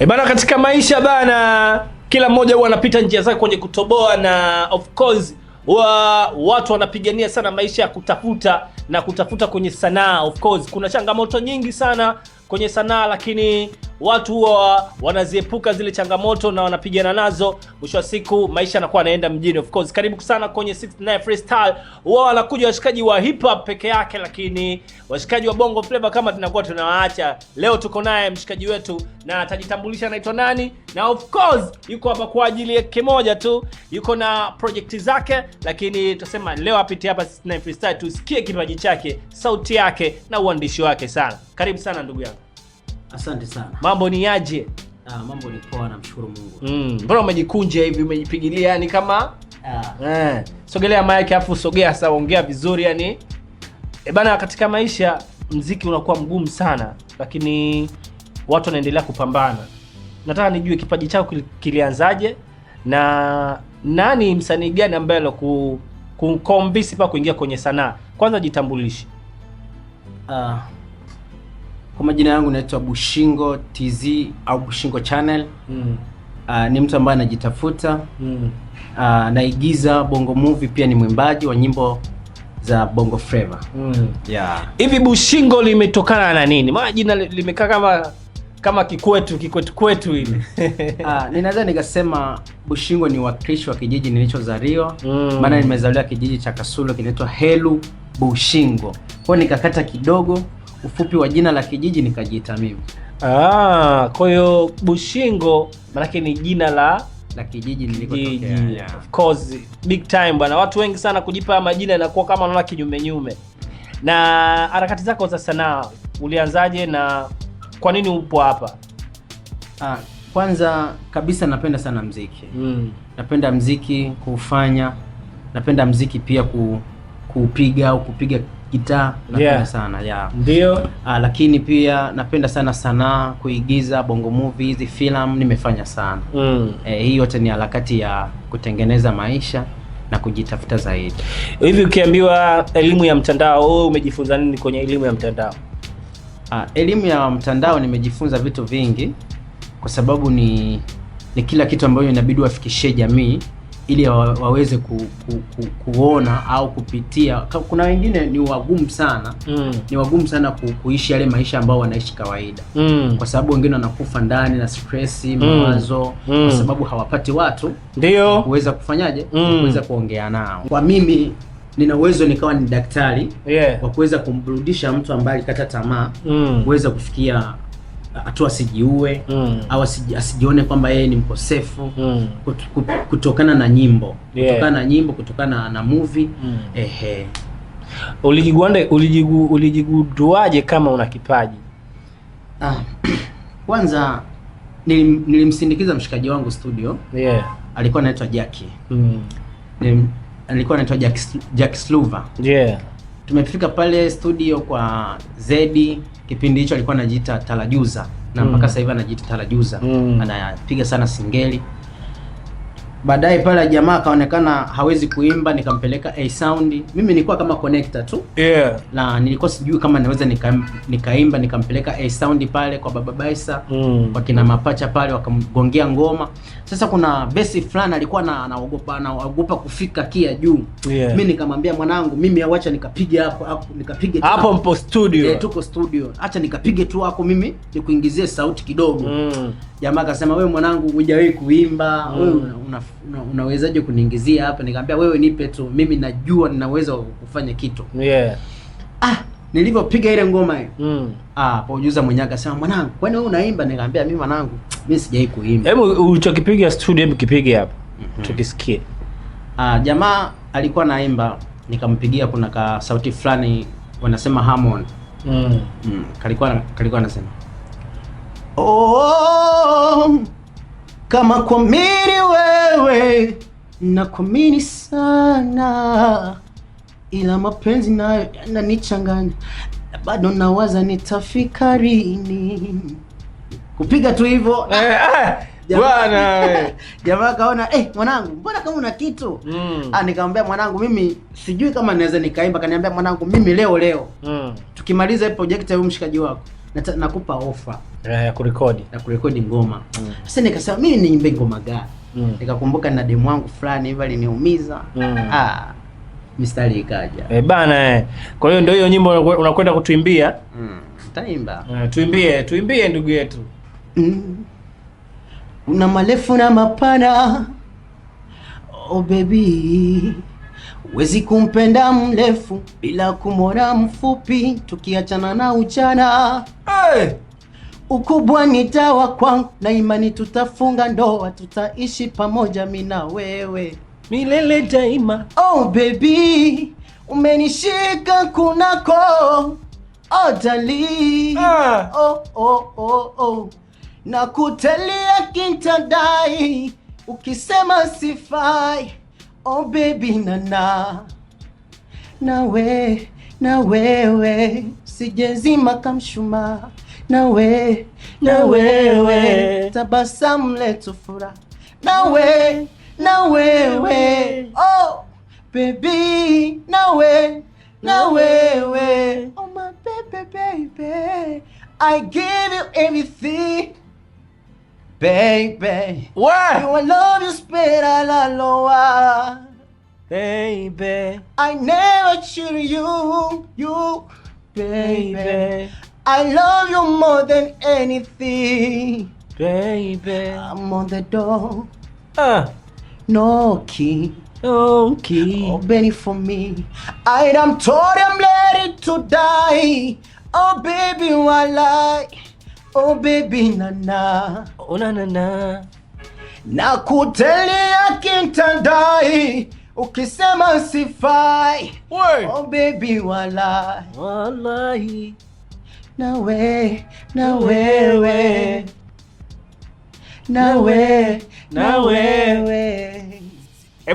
Bana, katika maisha bana, kila mmoja huwa anapita njia zake kwenye kutoboa, na of course watu wanapigania sana maisha ya kutafuta kwenye sanaa. Of course kuna changamoto nyingi sana kwenye sanaa, lakini watu huwa wanaziepuka zile changamoto na wanapigana nazo. Mwisho wa siku maisha yanakuwa yanaenda mjini. Of course karibu sana kwenye 69 Freestyle. Wao wanakuja washikaji wa hip hop peke yake, lakini washikaji wa bongo flavor kama tunakuwa tunawaacha. Leo tuko naye mshikaji wetu na atajitambulisha anaitwa nani, na of course yuko hapa kwa ajili ya kimoja tu, yuko na project zake, lakini tutasema leo apite hapa 69 Freestyle tusikie kipaji chake, sauti yake na uandishi wake sana. Karibu sana ndugu yangu. Asante sana. Mambo ni aje? Mambo ni poa, namshukuru Mungu. Mbona umejikunja hivi, umejipigilia yani kama sogelea mic afu sogea sasa, ongea vizuri yani. Bana, katika maisha mziki unakuwa mgumu sana, lakini watu wanaendelea kupambana. Nataka nijue kipaji chako kilianzaje, na nani msanii gani ambaye kuconvince pa kuingia kwenye sanaa? Kwanza jitambulishe. Kwa majina yangu naitwa Bushingo TZ au Bushingo Channel. Ni mtu ambaye anajitafuta. Naigiza bongo movie, pia ni mwimbaji wa nyimbo za bongo flavor. Hivi Bushingo limetokana na nini? Maana jina limekaa kama kikwetu ile. Ninaweza nikasema Bushingo ni wakilishi wa kijiji nilichozaliwa. Maana nimezaliwa kijiji cha Kasulo kinaitwa Helu Bushingo. Kwa nikakata kidogo ufupi wa jina la kijiji nikajiita mimi. Kwa hiyo Bushingo maana ni jina la kijiji nilikotokea. Of course big time bwana. Watu wengi sana kujipa majina inakuwa kama wanaona kinyume. Na harakati zako za sanaa ulianzaje na kwa nini upo hapa? Kwanza kabisa napenda sana muziki. Napenda muziki kufanya. Napenda muziki pia kupiga au kupiga gitaa. Napenda sana. Ndio. Lakini pia napenda sana sanaa, kuigiza bongo movies, film nimefanya sana. Hii yote ni harakati ya kutengeneza maisha na kujitafuta zaidi. Hivi ukiambiwa elimu ya mtandao, wewe umejifunza nini kwenye elimu ya mtandao? Elimu ya mtandao nimejifunza vitu vingi, kwa sababu ni kila kitu ambacho inabidi wafikishie jamii ili waweze kuona au kupitia. Kuna wengine ni wagumu sana. Ni wagumu sana kuishi yale maisha ambao wanaishi kawaida. Kwa sababu wengine wanakufa ndani na stress, mawazo, kwa sababu hawapati watu ndio kuweza kufanyaje, kuweza kuongea nao. Kwa mimi nina uwezo nikawa ni daktari wa kuweza kumburudisha mtu ambaye alikata tamaa, kuweza kufikia hatua asijiue au asijione kwamba yeye ni mkosefu, kutokana na nyimbo, kutokana na movie. Ulijiguduaje kama una kipaji? Kwanza nilimsindikiza mshikaji wangu studio. Alikuwa anaitwa Jackie. Alikuwa anaitwa Jack Sluva. Tumefika pale studio kwa Zedi. Kipindi hicho alikuwa anajiita Talajuza, na mpaka sasa hivi anajiita Talajuza. Anapiga sana singeli. Baadaye pale jamaa akaonekana hawezi kuimba, nikampeleka A Sound. Mimi nilikuwa kama connector tu. Na nilikuwa sijui kama naweza nikaimba, nikampeleka A Sound pale kwa Baba Baisa. Wakina Mapacha pale wakamgongea ngoma. Sasa kuna besi fulani alikuwa anaogopa kufika kia juu. Mimi nikamwambia mwanangu, mimi awacha nikapige nikapige hapo mpo studio. Tuko studio. Acha nikapige tu hapo, mimi nikuingizie sauti kidogo. Jamaa akasema, wewe mwanangu hujawahi kuimba, wewe unawezaje kuniingizia hapa? Nikamwambia wewe nipe tu, mimi najua ninaweza kufanya kitu. Nilipopiga ile ngoma hiyo, producer mwenyewe akasema, mwanangu kwani wewe unaimba? Nikamwambia mimi mwanangu, mimi sijawahi kuimba. Hebu ulichokipiga studio, hebu kipige hapa tukisikie. Jamaa alikuwa naimba, nikampigia kuna ka sauti fulani wanasema harmony. Kalikuwa anasema, kama kuamini wewe na kuamini sana, ila mapenzi nayo yananichanganya, bado nawaza nitafika lini. Kupiga tu hivyo bwana. Jamaa kaona, mwanangu mbona kama una kitu? Nikamwambia mwanangu, mimi sijui kama naweza nikaimba. Kaniambia mwanangu, mimi leo tukimaliza hii project ya mshikaji wako nakupa offer ya kurekodi na kurekodi ngoma. Sasa nikasema mimi niimbe ngoma gani? Nikakumbuka na demu wangu fulani hivi aliniumiza. Mistari ikaja. Bana Kwa hiyo ndio hiyo nyimbo unakwenda kutuimbia? Taimba. Tuimbie ndugu yetu. Una marefu na mapana. Oh baby, wezi kumpenda mrefu bila kumwona mfupi, tukiachana na ujana. Ukubwa ni dawa kwangu, na imani tutafunga ndoa, tutaishi pamoja mimi na wewe milele daima. Oh baby, umenishika kunako. Oh darling. Oh. Nakutelia kintadai, ukisema sifai. Oh baby na wewe sijezima kamshuma. Na wewe tabasamu letu furaha. Na wewe oh baby, na wewe oh my baby, I give you everything baby. What? I love you spera la loa baby. I never cheat you baby. I love you more than anything baby. I'm on the door knocking. Open for me. I'm told I'm ready to die. Oh baby, walai. Oh baby, na. Oh na. Nakutelia kintandai, ukisema sifai. Oh baby, walai. Na wewe.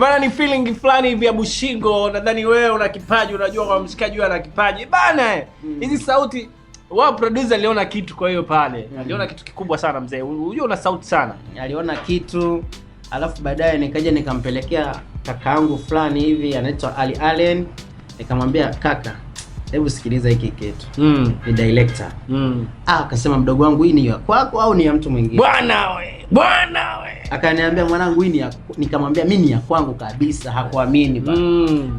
Bana ni feeling fulani hivi ya Bushigo. Nadhani wewe una kipaji, unajua kwa mshikaji ana kipaji. Bana hizi sauti wao producer aliona kitu, kwa hiyo pale aliona kitu kikubwa sana mzee. Unajua una sauti sana. Aliona kitu, alafu baadaye nikaja nikampelekea kakaangu fulani hivi anaitwa Ali Allen. Nikamwambia kaka, hebu sikiliza hiki kitu. Ni director. Akasema mdogo wangu, hii ni ya kwako au ni ya mtu mwingine? Bwana we. Akaniambia mwanangu, hii ni ya, nikamwambia mimi ni ya kwangu kabisa. Hakuamini ba.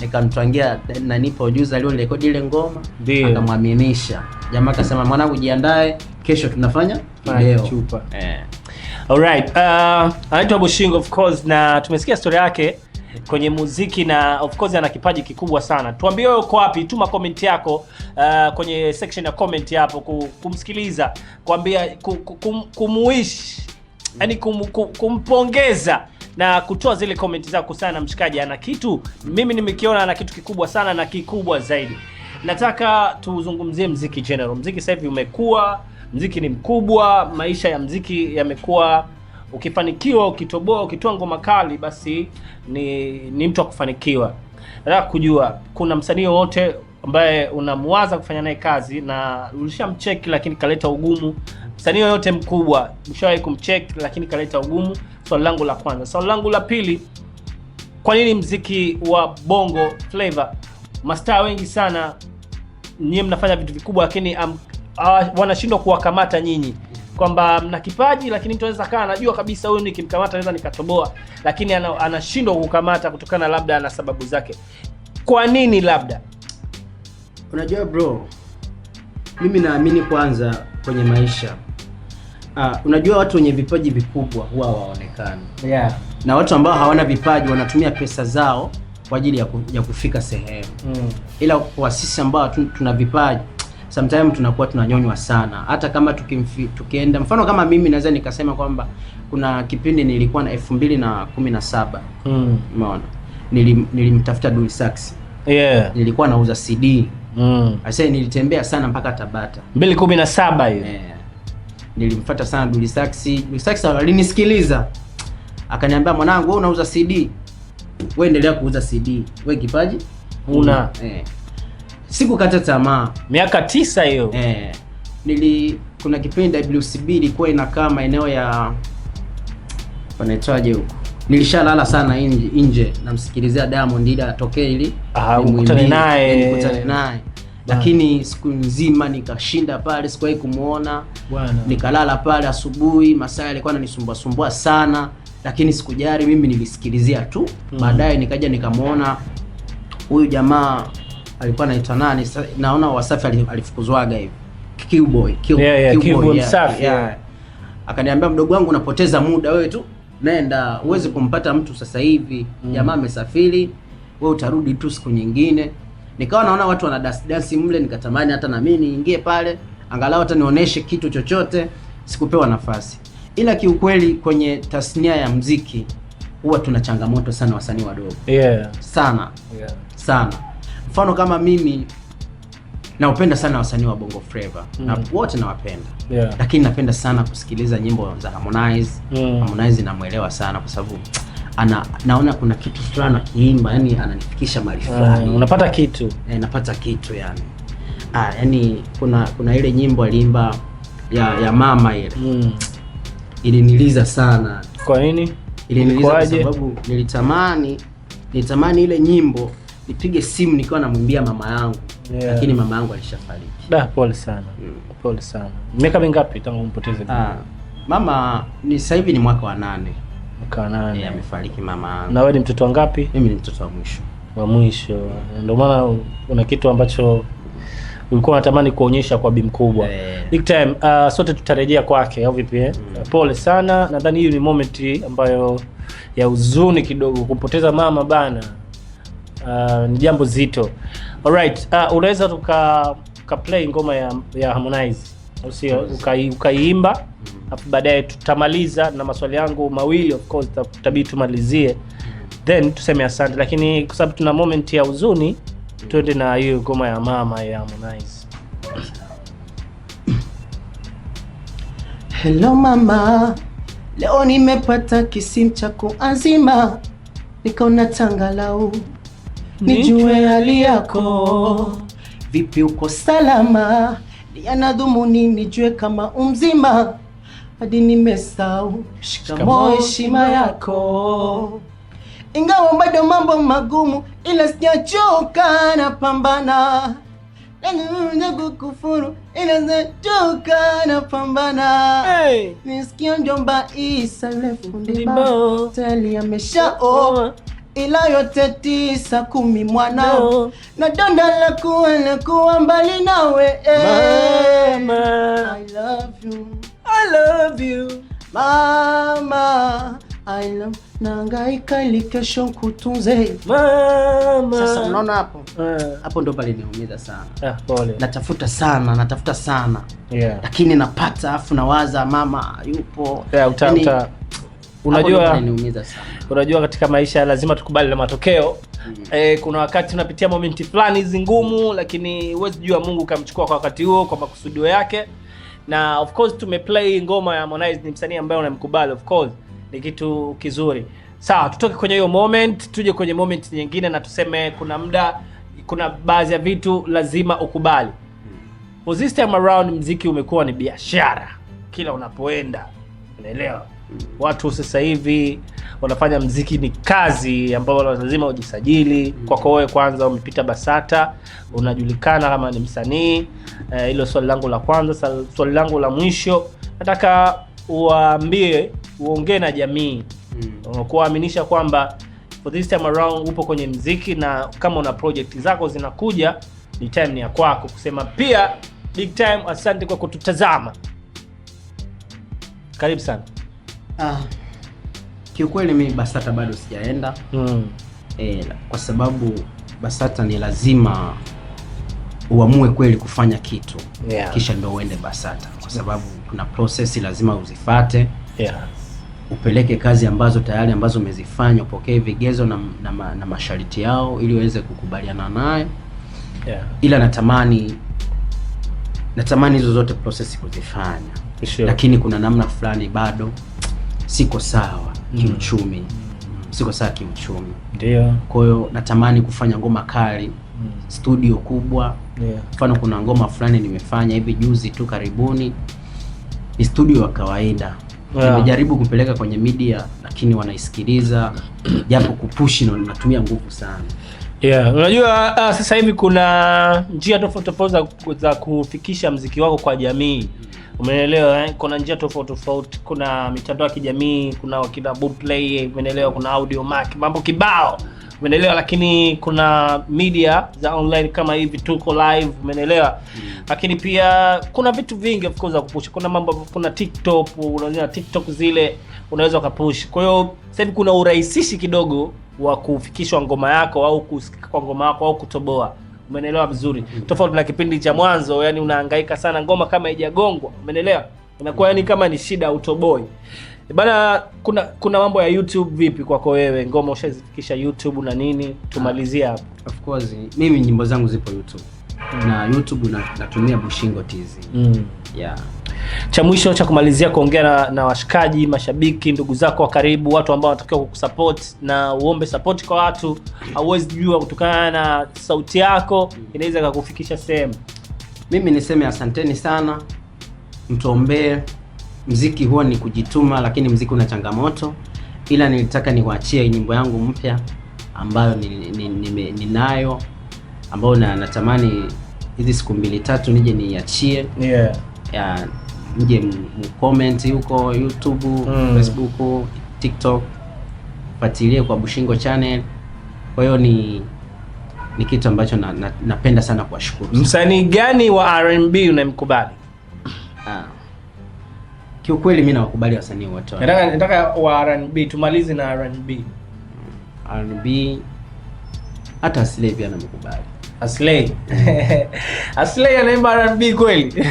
Nikamtwangia na nipo producer leo rekodi ile ngoma, akamwaminisha. Jamaa akasema mwanangu, jiandae, kesho tunafanya video. Alright. Anaitwa Bushigo of course, na tumesikia story yake kwenye muziki na of course ana kipaji kikubwa sana. Tuambie wewe uko wapi, tuma comment yako kwenye section ya comment hapo kumsikiliza, kuambia kumuish, yani kumpongeza na kutoa zile comment zako sana. Mshikaji ana kitu, mimi nimekiona ana kitu kikubwa sana na kikubwa zaidi. Nataka tuzungumzie muziki general. Muziki sasa hivi umekuwa, muziki ni mkubwa, maisha ya muziki yamekuwa, ukifanikiwa, ukitoboa, ukitoa ngoma kali basi ni mtu wa kufanikiwa. Nataka kujua kuna msanii wote ambaye unamwaza kufanya naye kazi na ulishamcheck lakini kaleta ugumu? Msanii yote mkubwa mshawahi kumcheck lakini kaleta ugumu? Swali langu la kwanza. Swali langu la pili, kwa nini muziki wa Bongo Flavor mastaa wengi sana nyinyi mnafanya vitu vikubwa lakini wanashindwa kuwakamata nyinyi? Kwamba mna kipaji lakini mtu anaweza kaa anajua kabisa huyu nikimkamata naweza nikatoboa, lakini anashindwa kukamata kutokana labda na sababu zake. Kwa nini labda? Unajua bro, mimi naamini kwanza kwenye maisha, unajua watu wenye vipaji vikubwa huwa waonekana. Na watu ambao hawana vipaji wanatumia pesa zao kwa ajili ya kufika sehemu. Ila kwa sisi ambao tuna vipaji, sometimes tunakuwa tunanyonywa sana. Hata kama tukienda, mfano kama mimi naweza nikasema kwamba kuna kipindi nilikuwa na 2017. Umeona? Nilimtafuta Dully Sax. Nilikuwa nauza CD. Sasa nilitembea sana mpaka Tabata. 2017 hiyo. Nilimfuata sana Dully Sax. Dully Sax alinisikiliza. Akaniambia, mwanangu wewe unauza CD. Wewe endelea kuuza CD. Wewe kipaji una. Sikukata tamaa. Miaka 9 hiyo. Kuna kipindi WCB ilikuwa inakaa maeneo ya panaitwaje huko. Nilishalala sana nje namsikilizia Diamond ili atokee ili nikutane naye. lakini siku nzima nikashinda pale, sikuwahi kumuona bwana. Nikalala pale, asubuhi Masai alikuwa ananisumbua sana, lakini sikujali, mimi nilisikilizia tu. Baadaye nikaja nikamuona huyu jamaa alikuwa anaitwa nani, naona Wasafi alifukuzwaga hivi, Q-boy Msafi. Akaniambia, mdogo wangu unapoteza muda, wewe tu nenda, uweze kumpata mtu sasa hivi. Jamaa amesafiri, wewe utarudi tu siku nyingine. Nikawa naona watu wana dance mle, nikatamani hata na mimi niingie pale, angalau hata nionyeshe kitu chochote. Sikupewa nafasi. Ila kiukweli kwenye tasnia ya muziki huwa tuna changamoto sana wasanii wadogo. Sana. Sana. Mfano kama mimi naupenda sana wasanii wa Bongo Flava. Na wote nawapenda. Lakini napenda sana kusikiliza nyimbo za Harmonize. Harmonize namuelewa sana kwa sababu naona kuna kitu fulani akiimba, yani ananifikisha mahali fulani. Unapata kitu. Napata kitu yani. Yani kuna ile nyimbo aliimba ya mama ile. Iliniliza sana. Kwa nini? Iliniliza kwa sababu nilitamani ile nyimbo nipige simu nikiwa namwimbia mama yangu. Lakini mama yangu alishafariki. Pole sana. Pole sana. Miaka mingapi tangu umpoteze? Mama ni sasa hivi ni mwaka wa 8. Mwaka wa 8. Amefariki mama yangu. Na wewe ni mtoto wangapi? Mimi ni mtoto wa mwisho. Wa mwisho. Ndio maana una kitu ambacho ulikuwa unatamani kuonyesha kwa bi mkubwa. Big time. Sote tutarejea kwake au vipi? Pole sana. Nadhani hiyo ni moment ambayo ya huzuni kidogo, kumpoteza mama bana. Ni jambo zito. Alright, unaweza tuka play ngoma ya Harmonize, au sio? Ukaiimba, hapo baadaye tutamaliza na maswali yangu mawili, of course tutabidi tumalizie, then tuseme asante, lakini kwa sababu tuna moment ya huzuni, twende na hiyo ngoma ya mama ya Harmonize. Hello mama, leo nimepata kisimu cha kuazima, nikaona tangalau nijue hali yako, vipi uko salama, yana dhumuni nijue kama umzima, hadi nimesahau shikamoo heshima yako, ingawa bado mambo magumu, ila sijachoka na pambana, ndio kufuru ila sijachoka na pambana. Nisikia njomba Isa yule fundi bao tali ameshao, ila yote 9 10 mwanao, na donda la kuwa mbali nawe. Mama, I love you mama, I love, nangaika ili kesho kutunze mama. Sasa unaona hapo ndo pale niumiza sana. Pole. Natafuta sana lakini napata afu nawaza mama yupo. Unajua katika maisha lazima tukubali na matokeo. Kuna wakati unapitia momenti fulani hizi ngumu, lakini huwezi jua Mungu kamchukua kwa wakati huo kwa makusudio yake. Na of course tumeplay ngoma ya Harmonize, ni msanii ambaye unamkubali, of course ni kitu kizuri. Sawa, tutoke kwenye hiyo moment tuje kwenye moment nyingine, na tuseme kuna baadhi ya vitu lazima ukubali. For this time around muziki umekuwa ni biashara kila unapoenda, unaelewa? Watu sasa hivi wanafanya muziki ni kazi ambayo lazima ujisajili. Kwako wewe kwanza umepita BASATA, unajulikana kama ni msanii. Hilo swali langu la kwanza. Swali langu la mwisho, nataka uongee na jamii, kuwaaminisha kwamba for this time around upo kwenye muziki, na kama una project zako zinakuja, ni time ni ya kwako kusema pia big time. Asante kwa kututazama, karibu sana. Kiukweli mimi BASATA bado sijaenda. Kwa sababu BASATA ni lazima uamue kweli kufanya kitu, kisha ndio uende BASATA, kwa sababu kuna process lazima uzifate. Upeleke kazi ambazo umezifanya, upokee vigezo na masharti yao ili uweze kukubaliana naye. Ila natamani hizo zote process kuzifanya. Lakini kuna namna fulani bado siko sawa kiuchumi. Siko sawa kiuchumi. Ndio. Kwa hiyo natamani kufanya ngoma kali, studio kubwa. Mfano kuna ngoma fulani nimefanya hivi juzi tu karibuni, ni studio ya kawaida. Nimejaribu kupeleka kwenye media lakini wanaisikiliza, japo kupush na natumia nguvu sana. Yeah, unajua sasa hivi kuna njia tofauti za kufikisha mziki wako kwa jamii. Umeelewa Kuna njia tofauti. Kuna mitandao ya kijamii, kuna wakina Boomplay, umeelewa, kuna Audiomack, mambo kibao. Umeelewa, lakini kuna media za online kama hivi Tuko Live, umeelewa. Lakini pia kuna vitu vingi of course za kupush. Kuna TikTok, unaona TikTok zile unaweza kupush. Kwa hiyo sasa hivi kuna urahisishi kidogo wa kufikishwa ngoma yako au kusikika kwa ngoma yako au kutoboa. Umeelewa vizuri. Tofauti na kipindi cha mwanzo, yani unahangaika sana ngoma kama haijagongwa. Umeelewa? Inakuwa yani kama ni shida utoboi. Bana, kuna mambo ya YouTube vipi kwako wewe? Ngoma ushazifikisha YouTube na nini? Tumalizia hapo. Of course, mimi nyimbo zangu zipo YouTube. Na YouTube natumia Bushingo TZ. Yeah. Cha mwisho cha kumalizia, kuongea na washikaji, mashabiki, ndugu zako wa karibu, watu ambao wanatakiwa kukusupport na uombe support kwa watu, hauwezi jua kutokana na sauti yako inaweza kukufikisha sehemu. Mimi niseme asanteni sana. Mtuombee. Muziki huwa ni kujituma, lakini muziki una changamoto. Ila nilitaka niwaachie nyimbo yangu mpya ambayo ninayo, ambayo natamani hizi siku 2-3 nije niachie. Yeah. Ya nje comment huko YouTube, Facebook, TikTok, fuatilie kwa Bushingo channel. Kwa hiyo ni kitu ambacho napenda sana kuwashukuru. Msanii gani wa R&B unamkubali? Kiukweli mimi nawakubali wasanii wote. Nataka wa R&B, tumalize na R&B. R&B hata Aslay pia namkubali. Aslay. Aslay anaimba R&B kweli?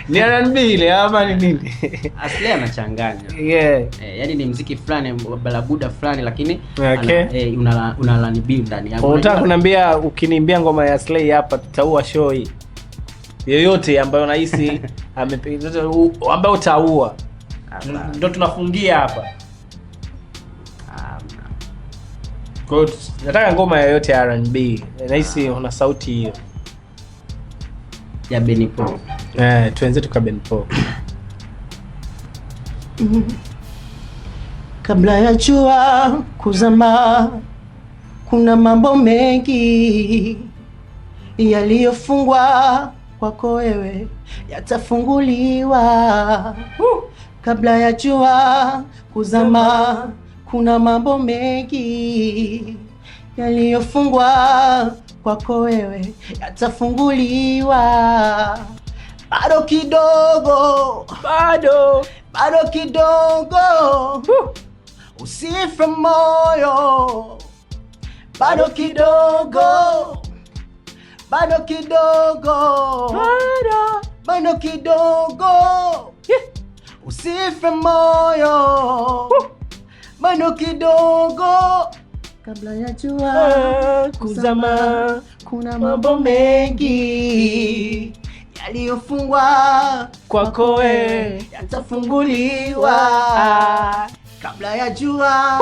Ni R&B ile ama ni nini? Aslay anachanganya. Yeah. Yaani ni muziki fulani balabuda fulani, lakini okay. Una R&B ndani yake. Unataka kuniambia ukiniimbia ngoma ya Aslay hapa tutaua show hii? Yoyote ambayo unahisi ambayo utaua. Ndio tunafungia hapa. Kwa hiyo nataka ngoma yoyote ya R&B. Nahisi una sauti hiyo. Ya Benny Paul. Tuanze tuka Benny Paul. Kabla ya jua kuzama, kuna mambo mengi yaliyofungwa kwako wewe yatafunguliwa. Kabla ya jua kuzama, kuna mambo mengi yaliyofungwa kwako wewe yatafunguliwa. Bado kidogo, bado kidogo, usife moyo. Bado kidogo, bado kidogo, bado kidogo, usife moyo. Bado kidogo, kabla ya jua kuzama, kuna mambo mengi yaliyofungwa kwako wewe yatafunguliwa. Kabla ya jua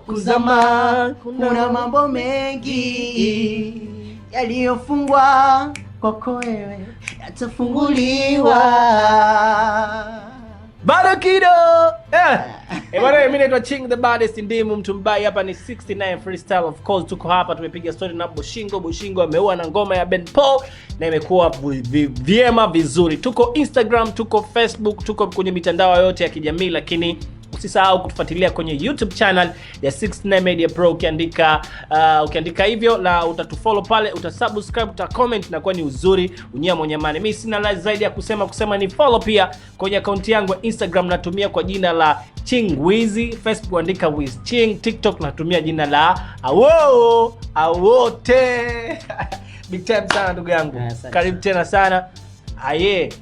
kuzama, kuna mambo mengi yaliyofungwa kwako wewe yatafunguliwa. Bado kido. Bwana, mimi naitwa Ching the baddest ndimu mtu mbaya. Hapa ni 69 freestyle of course. Tuko hapa tumepiga story na Bushingo. Bushingo ameua na ngoma ya Ben Paul na imekuwa vyema vizuri. Tuko Instagram, tuko Facebook, tuko kwenye mitandao yote ya kijamii, lakini usisahau kutufuatilia kwenye YouTube channel ya 69 Media Pro. Ukiandika hivyo na utatufollow pale, utasubscribe, utacomment, na kwa ni uzuri unyama nyamani. Mimi sina la zaidi ya kusema ni follow pia kwenye account yangu ya Instagram natumia kwa jina la Ching Wizzy, Facebook andika Wiz Ching, TikTok natumia jina la Awote. Big time sana ndugu yangu. Karibu tena sana. Aye.